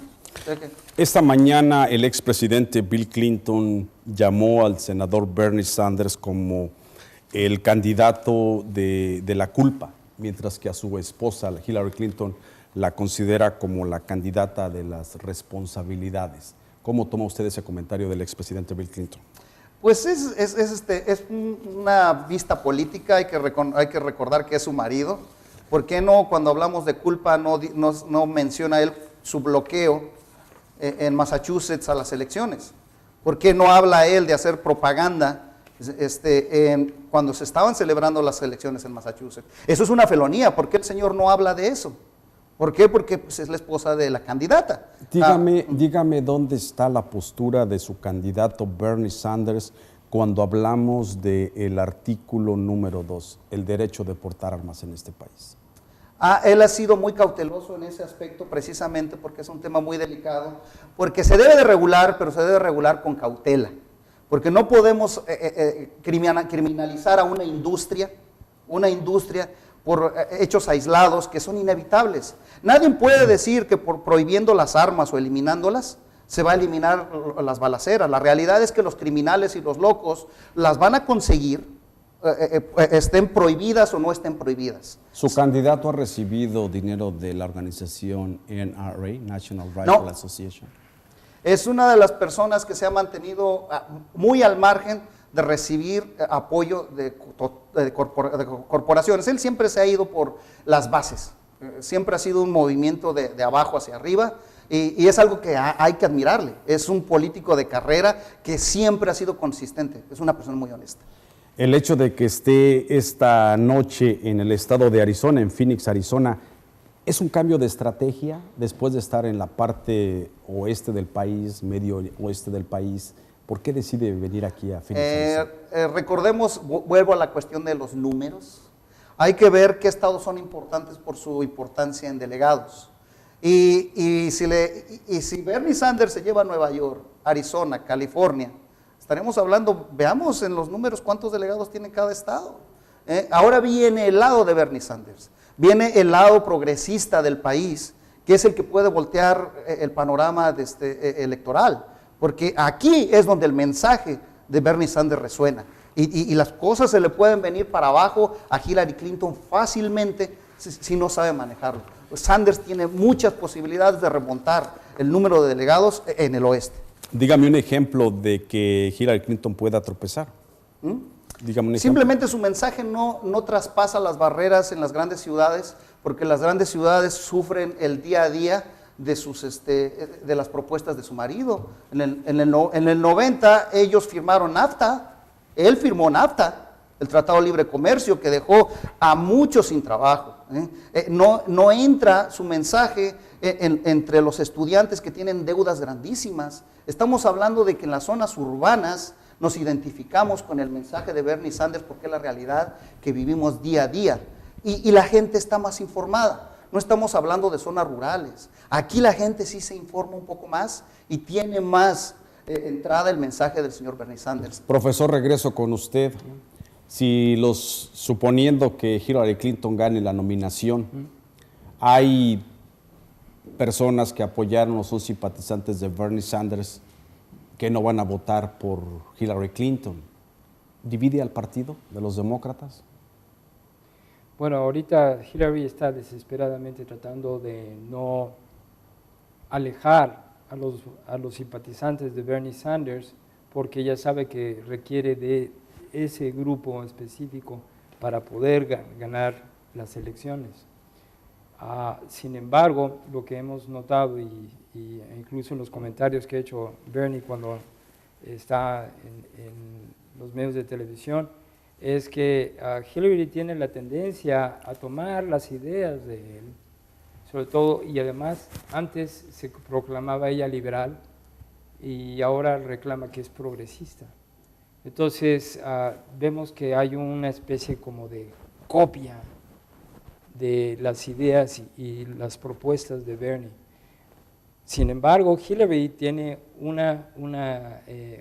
Esta mañana el expresidente Bill Clinton llamó al senador Bernie Sanders como el candidato de la culpa, mientras que a su esposa Hillary Clinton la considera como la candidata de las responsabilidades. ¿Cómo toma usted ese comentario del expresidente Bill Clinton? Pues es una vista política. Hay que recordar que es su marido. ¿Por qué no, cuando hablamos de culpa, no menciona él su bloqueo en Massachusetts a las elecciones? ¿Por qué no habla él de hacer propaganda cuando se estaban celebrando las elecciones en Massachusetts? Eso es una felonía. ¿Por qué el señor no habla de eso? ¿Por qué? Porque pues, es la esposa de la candidata. Dígame dónde está la postura de su candidato Bernie Sanders cuando hablamos del artículo número 2, el derecho de portar armas en este país. Él ha sido muy cauteloso en ese aspecto, precisamente porque es un tema muy delicado, porque se debe de regular, pero se debe regular con cautela, porque no podemos criminalizar a una industria por hechos aislados que son inevitables. Nadie puede decir que por prohibiendo las armas o eliminándolas se va a eliminar las balaceras. La realidad es que los criminales y los locos las van a conseguir, estén prohibidas o no estén prohibidas. ¿Su candidato ha recibido dinero de la organización NRA, National Rifle Association? Es una de las personas que se ha mantenido muy al margen de recibir apoyo de corporaciones. Él siempre se ha ido por las bases, siempre ha sido un movimiento de abajo hacia arriba, y es algo que hay que admirarle. Es un político de carrera que siempre ha sido consistente, es una persona muy honesta. El hecho de que esté esta noche en el estado de Arizona, en Phoenix, Arizona, ¿es un cambio de estrategia después de estar en la parte oeste del país, medio oeste del país? ¿Por qué decide venir aquí a Phoenix? Recordemos, vuelvo a la cuestión de los números. Hay que ver qué estados son importantes por su importancia en delegados. Y si Bernie Sanders se lleva a Nueva York, Arizona, California, estaremos hablando, veamos en los números cuántos delegados tiene cada estado. Ahora viene el lado de Bernie Sanders, viene el lado progresista del país, que es el que puede voltear el panorama electoral. Porque aquí es donde el mensaje de Bernie Sanders resuena. Y las cosas se le pueden venir para abajo a Hillary Clinton fácilmente si no sabe manejarlo. Sanders tiene muchas posibilidades de remontar el número de delegados en el oeste. Dígame un ejemplo de que Hillary Clinton pueda tropezar. Dígame un ejemplo. Simplemente su mensaje no traspasa las barreras en las grandes ciudades, porque las grandes ciudades sufren el día a día de las propuestas de su marido. En el 90 ellos firmaron NAFTA, él firmó NAFTA, el Tratado de Libre Comercio, que dejó a muchos sin trabajo. No entra su mensaje entre los estudiantes que tienen deudas grandísimas. Estamos hablando de que en las zonas urbanas nos identificamos con el mensaje de Bernie Sanders porque es la realidad que vivimos día a día. Y la gente está más informada. No estamos hablando de zonas rurales. Aquí la gente sí se informa un poco más y tiene más entrada el mensaje del señor Bernie Sanders. Profesor, regreso con usted. Suponiendo que Hillary Clinton gane la nominación, hay personas que apoyaron o son simpatizantes de Bernie Sanders que no van a votar por Hillary Clinton. ¿Divide al partido de los demócratas? Bueno, ahorita Hillary está desesperadamente tratando de no alejar a los simpatizantes de Bernie Sanders, porque ella sabe que requiere de ese grupo específico para poder ganar las elecciones. Sin embargo, lo que hemos notado, incluso en los comentarios que ha hecho Bernie cuando está en los medios de televisión, es que Hillary tiene la tendencia a tomar las ideas de él, sobre todo, y además antes se proclamaba ella liberal y ahora reclama que es progresista. Entonces vemos que hay una especie como de copia de las ideas y las propuestas de Bernie. Sin embargo, Hillary tiene una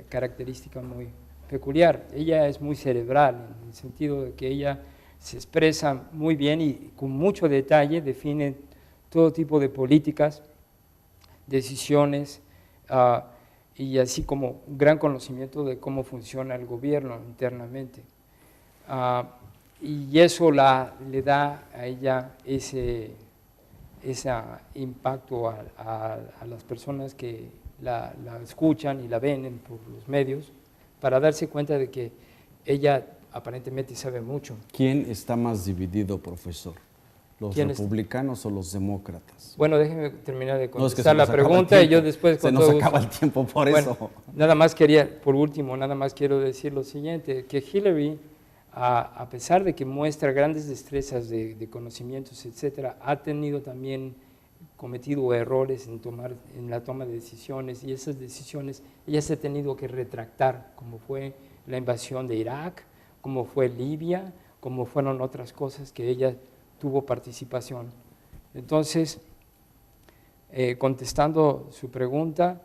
característica muy peculiar. Ella es muy cerebral, en el sentido de que ella se expresa muy bien y con mucho detalle define todo tipo de políticas, decisiones, y así como un gran conocimiento de cómo funciona el gobierno internamente. Y eso le da a ella ese impacto a las personas que la escuchan y la ven por los medios, para darse cuenta de que ella aparentemente sabe mucho. ¿Quién está más dividido, profesor? ¿Los republicanos o los demócratas? Bueno, déjeme terminar de contestar la pregunta y yo después... Se nos acaba el tiempo por eso. Nada más por último, nada más quiero decir lo siguiente, que Hillary, a pesar de que muestra grandes destrezas de conocimientos, etcétera, ha tenido también cometido errores en la toma de decisiones, y esas decisiones ella se ha tenido que retractar, como fue la invasión de Irak, como fue Libia, como fueron otras cosas que ella tuvo participación. Entonces, contestando su pregunta,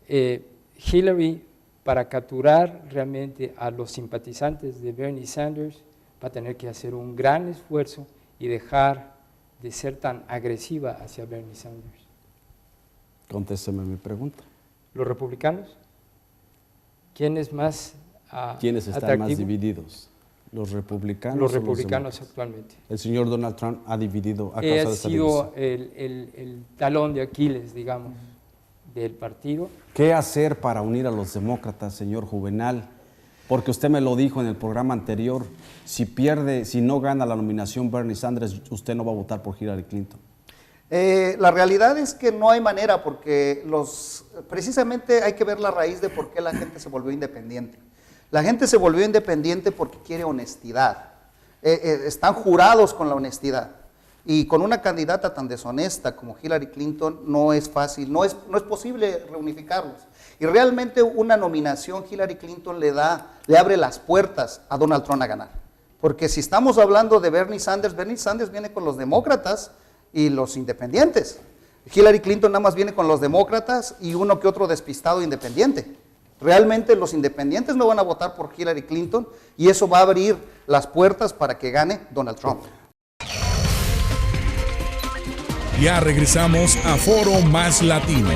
Hillary, para capturar realmente a los simpatizantes de Bernie Sanders, va a tener que hacer un gran esfuerzo y dejar de ser tan agresiva hacia Bernie Sanders. Contésteme mi pregunta. ¿Los republicanos? ¿Quiénes más ¿Quiénes están atractivos? más divididos? ¿Los republicanos? Los republicanos actualmente. El señor Donald Trump ha dividido a causa de esta sido división. el talón de Aquiles, digamos, del partido. ¿Qué hacer para unir a los demócratas, señor Juvenal? Porque usted me lo dijo en el programa anterior, si no gana la nominación Bernie Sanders, usted no va a votar por Hillary Clinton. La realidad es que no hay manera, porque precisamente hay que ver la raíz de por qué la gente se volvió independiente. La gente se volvió independiente porque quiere honestidad. Están jurados con la honestidad. Y con una candidata tan deshonesta como Hillary Clinton no es fácil, no es posible reunificarlos. Y realmente una nominación Hillary Clinton le abre las puertas a Donald Trump a ganar. Porque si estamos hablando de Bernie Sanders viene con los demócratas y los independientes. Hillary Clinton nada más viene con los demócratas y uno que otro despistado independiente. Realmente los independientes no van a votar por Hillary Clinton y eso va a abrir las puertas para que gane Donald Trump. Ya regresamos a Foro Más Latino.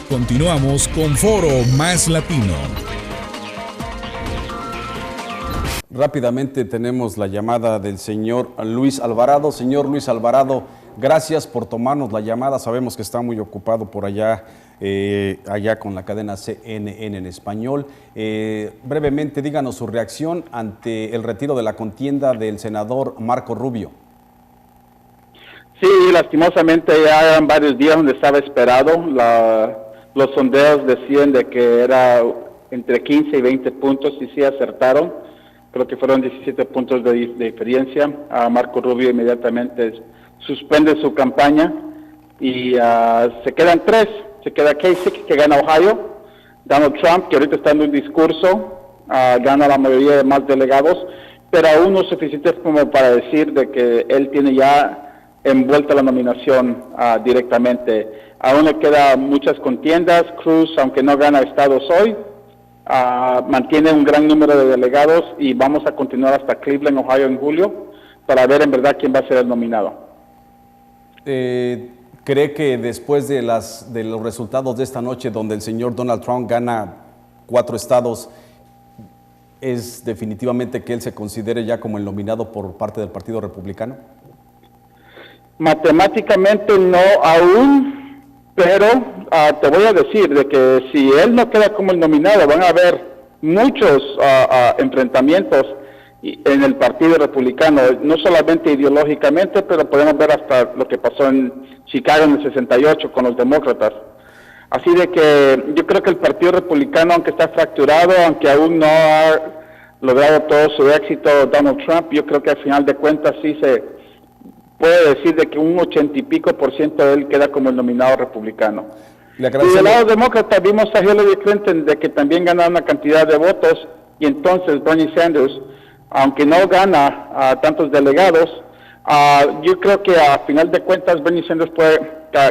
Continuamos con Foro Más Latino. Rápidamente tenemos la llamada del señor Luis Alvarado. Señor Luis Alvarado, gracias por tomarnos la llamada. Sabemos que está muy ocupado por allá, allá con la cadena CNN en español. Brevemente, díganos su reacción ante el retiro de la contienda del senador Marco Rubio. Sí, lastimosamente ya eran varios días donde estaba esperado. Los sondeos decían de que era entre 15 y 20 puntos y sí acertaron. Creo que fueron 17 puntos de diferencia. Marco Rubio inmediatamente suspende su campaña y se quedan tres. Se queda Kasich, que gana Ohio, Donald Trump, que ahorita está en un discurso, gana la mayoría de más delegados, pero aún no suficientes como para decir de que él tiene ya envuelta la nominación directamente. Aún le quedan muchas contiendas. Cruz, aunque no gana estados hoy, mantiene un gran número de delegados y vamos a continuar hasta Cleveland, Ohio en julio para ver en verdad quién va a ser el nominado. ¿Cree que después de los resultados de esta noche donde el señor Donald Trump gana 4 estados, es definitivamente que él se considere ya como el nominado por parte del Partido Republicano? Matemáticamente no aún, pero te voy a decir de que si él no queda como el nominado, van a haber muchos enfrentamientos en el Partido Republicano, no solamente ideológicamente, pero podemos ver hasta lo que pasó en Chicago en el 68 con los demócratas. Así de que yo creo que el Partido Republicano, aunque está fracturado, aunque aún no ha logrado todo su éxito Donald Trump, yo creo que al final de cuentas sí se puede decir de que un 80 y pico % de él queda como el nominado republicano. Y del lado demócrata vimos a Hillary Clinton de que también gana una cantidad de votos y entonces Bernie Sanders, aunque no gana a tantos delegados, yo creo que a final de cuentas Bernie Sanders puede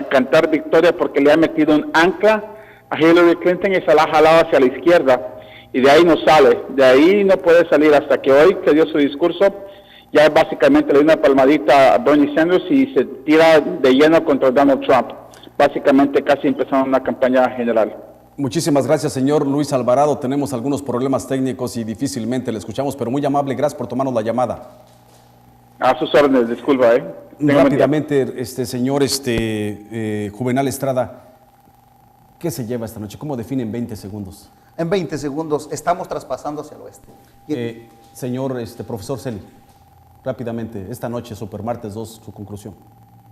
cantar victoria porque le ha metido un ancla a Hillary Clinton y se la ha jalado hacia la izquierda y de ahí no sale, de ahí no puede salir hasta que hoy que dio su discurso ya básicamente le dio una palmadita a Bernie Sanders y se tira de lleno contra Donald Trump, básicamente casi empezando una campaña general. Muchísimas gracias, señor Luis Alvarado. Tenemos algunos problemas técnicos y difícilmente le escuchamos, pero muy amable, gracias por tomarnos la llamada. A sus órdenes, disculpa. Rápidamente, señor Juvenal Estrada, ¿qué se lleva esta noche? ¿Cómo define en 20 segundos? En 20 segundos estamos traspasando hacia el oeste. Señor profesor Celi, rápidamente, esta noche, Supermartes 2, su conclusión.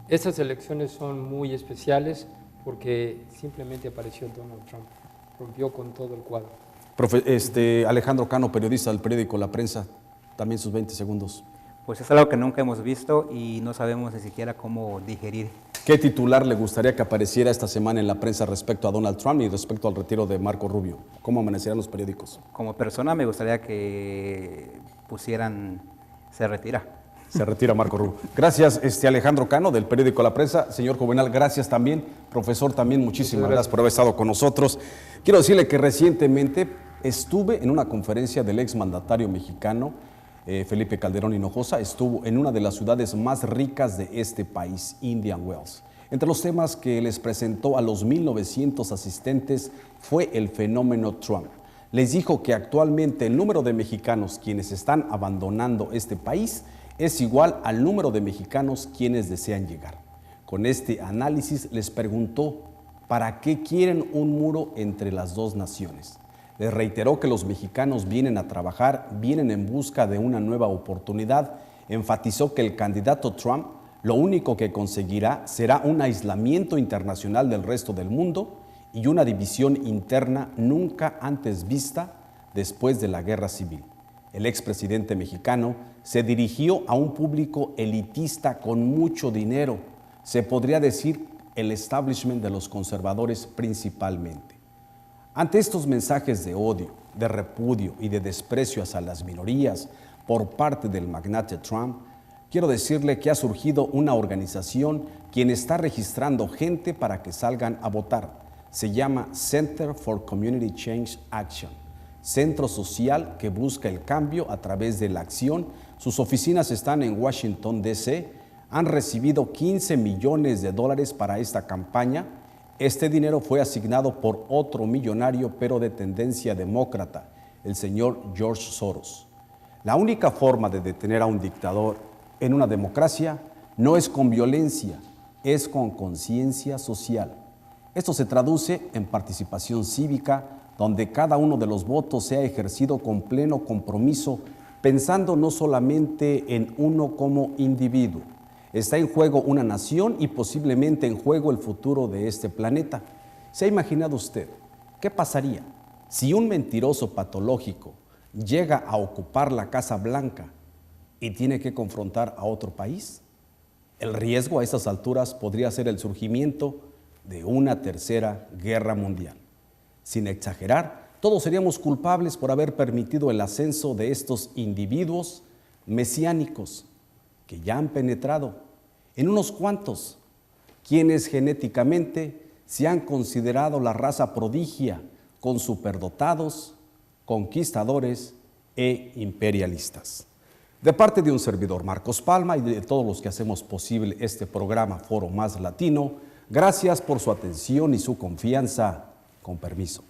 Estas elecciones son muy especiales porque simplemente apareció Donald Trump, rompió con todo el cuadro. Alejandro Cano, periodista del periódico La Prensa, también sus 20 segundos. Pues es algo que nunca hemos visto y no sabemos ni siquiera cómo digerir. ¿Qué titular le gustaría que apareciera esta semana en la prensa respecto a Donald Trump y respecto al retiro de Marco Rubio? ¿Cómo amanecerán los periódicos? Como persona me gustaría que pusieran, se retira. Se retira Marco Rubio. Gracias, Alejandro Cano, del periódico La Prensa. Señor Juvenal, gracias también. Profesor, también muchísimas gracias por haber estado con nosotros. Quiero decirle que recientemente estuve en una conferencia del exmandatario mexicano, Felipe Calderón Hinojosa. Estuvo en una de las ciudades más ricas de este país, Indian Wells. Entre los temas que les presentó a los 1,900 asistentes fue el fenómeno Trump. Les dijo que actualmente el número de mexicanos quienes están abandonando este país es igual al número de mexicanos quienes desean llegar. Con este análisis les preguntó ¿para qué quieren un muro entre las dos naciones? Les reiteró que los mexicanos vienen a trabajar, vienen en busca de una nueva oportunidad. Enfatizó que el candidato Trump lo único que conseguirá será un aislamiento internacional del resto del mundo y una división interna nunca antes vista después de la guerra civil. El expresidente mexicano se dirigió a un público elitista con mucho dinero, se podría decir el establishment de los conservadores principalmente. Ante estos mensajes de odio, de repudio y de desprecio hacia las minorías por parte del magnate Trump, quiero decirle que ha surgido una organización quien está registrando gente para que salgan a votar. Se llama Center for Community Change Action, centro social que busca el cambio a través de la acción. Sus oficinas están en Washington, D.C. Han recibido $15 millones para esta campaña. Este dinero fue asignado por otro millonario, pero de tendencia demócrata, el señor George Soros. La única forma de detener a un dictador en una democracia no es con violencia, es con conciencia social. Esto se traduce en participación cívica, donde cada uno de los votos sea ejercido con pleno compromiso, pensando no solamente en uno como individuo. Está en juego una nación y posiblemente en juego el futuro de este planeta. ¿Se ha imaginado usted qué pasaría si un mentiroso patológico llega a ocupar la Casa Blanca y tiene que confrontar a otro país? El riesgo a esas alturas podría ser el surgimiento de una tercera guerra mundial. Sin exagerar, todos seríamos culpables por haber permitido el ascenso de estos individuos mesiánicos que ya han penetrado en unos cuantos, quienes genéticamente se han considerado la raza prodigia, con superdotados, conquistadores e imperialistas. De parte de un servidor, Marcos Palma, y de todos los que hacemos posible este programa Foro Más Latino, gracias por su atención y su confianza. Con permiso.